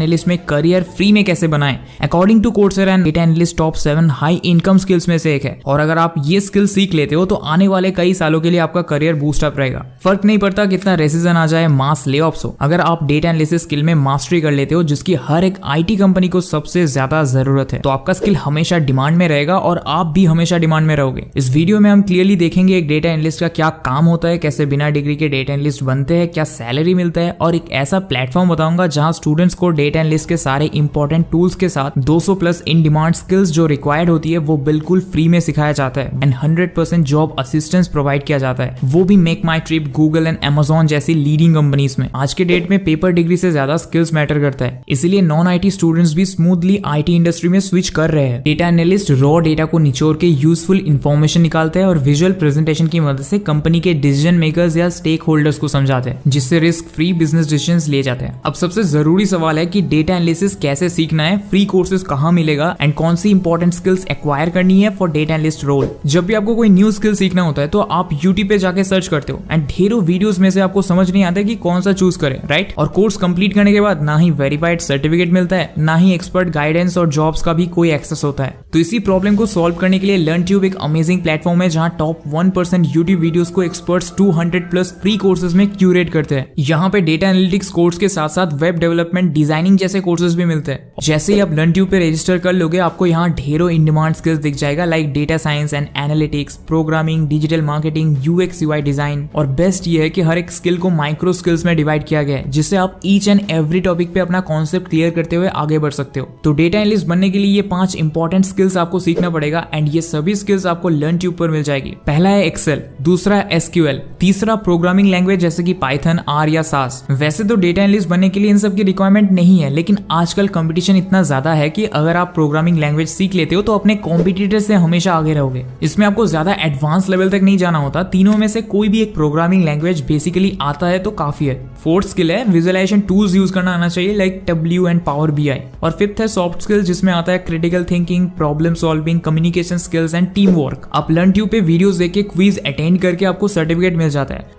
Analyst में career free में कैसे बनाएं। According to Coursera, data analyst top 7 high income skills में से एक है और अगर आप ये स्किल सीख लेते हो तो आने वाले कई सालों के लिए आपका करियर बूस्ट अप रहेगा। फर्क नहीं पड़ता कितना रेसिजन आ जाए, मास लेऑफ्स हो, अगर आप डेटा एनालिसिस स्किल में मास्टरी कर लेते हो जिसकी हर एक आईटी कंपनी को सबसे ज्यादा जरूरत है, तो आपका स्किल हमेशा डिमांड में रहेगा और आप भी हमेशा डिमांड में रहोगे। इस वीडियो में हम क्लियरली देखेंगे एक डेटा एनालिस्ट का क्या काम होता है, कैसे बिना डिग्री के डेटा एनालिस्ट बनते हैं, क्या सैलरी मिलता है और एक ऐसा प्लेटफॉर्म बताऊंगा जहां स्टूडेंट्स को डेटा एनालिस्ट के सारे इंपॉर्टेंट टूल्स के साथ 200 प्लस इन डिमांड स्किल्स जो रिक्वायर्ड होती है वो बिल्कुल फ्री में सिखाया जाता है एंड 100% जॉब असिस्टेंस प्रोवाइड किया जाता है, वो भी make my trip, Google and Amazon जैसी लीडिंग कंपनीज में। आज के डेट में पेपर डिग्री से ज्यादा स्किल्स मैटर करता है, इसीलिए नॉन आईटी स्टूडेंट्स भी स्मूथली आईटी इंडस्ट्री में स्विच कर रहे हैं। डेटा एनालिस्ट रॉ डेटा को निचोड़ के यूजफुल इंफॉर्मेशन निकालते हैं और विजुअल प्रेजेंटेशन की मदद से कंपनी के डिसीजन मेकर्स या स्टेक होल्डर्स को समझाते हैं, जिससे रिस्क फ्री बिजनेस डिसीजंस लिए जाते हैं। अब सबसे जरूरी सवाल है कि डेटा एनालिसिस कैसे सीखना है, फ्री कोर्सेज कहां मिलेगा एंड कौन सी इंपॉर्टेंट स्किल्स एक्वायर करनी है फॉर डेटा एनालिस्ट रोल। जब भी आपको कोई न्यू स्किल सीखना होता है तो आप यूट्यूब पे जाके सर्च करते हो एंड ढेरों वीडियोस में से आपको समझ नहीं आता कि कौन सा चूज करें, राइट? और कोर्स कंप्लीट करने के बाद ना ही वेरीफाइड सर्टिफिकेट मिलता है, ना ही एक्सपर्ट गाइडेंस और जॉब्स का भी कोई एक्सेस होता है। तो इसी प्रॉब्लम को सॉल्व करने के लिए लर्नट्यूब एक अमेजिंग प्लेटफॉर्म है जहां टॉप 1% यूट्यूब वीडियोस को एक्सपर्ट्स 200 प्लस फ्री कोर्सेज में क्यूरेट करते हैं। यहाँ पे डेटा एनालिटिक्स कोर्स के साथ साथ वेब डेवलपमेंट, डिजाइनिंग जैसे कोर्सेज भी मिलते हैं। जैसे ही आप लर्नट्यूब पे रजिस्टर कर लोगे आपको यहाँ ढेरों इन डिमांड स्किल्स दिख जाएगा, like data science and analytics, programming, digital marketing, UX UI design. और बेस्ट ये है कि हर एक स्किल को माइक्रो स्किल्स में डिवाइड किया गया है, जिससे आप ईच एंड एवरी टॉपिक पे अपना कॉन्सेप्ट क्लियर करते हुए आगे बढ़ सकते हो। तो डेटा एनालिस्ट बनने के लिए ये 5 इंपॉर्टेंट स्किल्स आपको सीखना पड़ेगा एंड ये सभी स्किल्स आपको लर्नट्यूब पर मिल जाएगी। पहला है एक्सेल, दूसरा है एसक्यूएल, तीसरा प्रोग्रामिंग लैंग्वेज जैसे कि पाइथन, आर या सास। वैसे तो डेटा एनालिस्ट बनने के लिए इन सब की रिक्वायरमेंट नहीं है, लेकिन आजकल कंपटीशन इतना ज्यादा है कि अगर आप प्रोग्रामिंग लैंग्वेज सीख लेते हो तो अपने कॉम्पिटिटर से हमेशा आगे रहोगे। इसमें आपको ज्यादा एडवांस लेवल तक नहीं जाना होता, तीनों में से कोई भी एक प्रोग्रामिंग लैंग्वेज बेसिकली आता है तो काफी है। फोर्थ स्किल है विजुअलाइजेशन टूल्स यूज करना आना चाहिए, लाइक टब्ल्यू एंड पावर बीआई। और फिफ्थ है सॉफ्ट स्किल्स जिसमें आता है critical thinking, problem solving, communication skills and team work. आप लर्नट्यूब पे वीडियोस देख के क्विज अटेंड करके आपको सर्टिफिकेट मिल जाता है।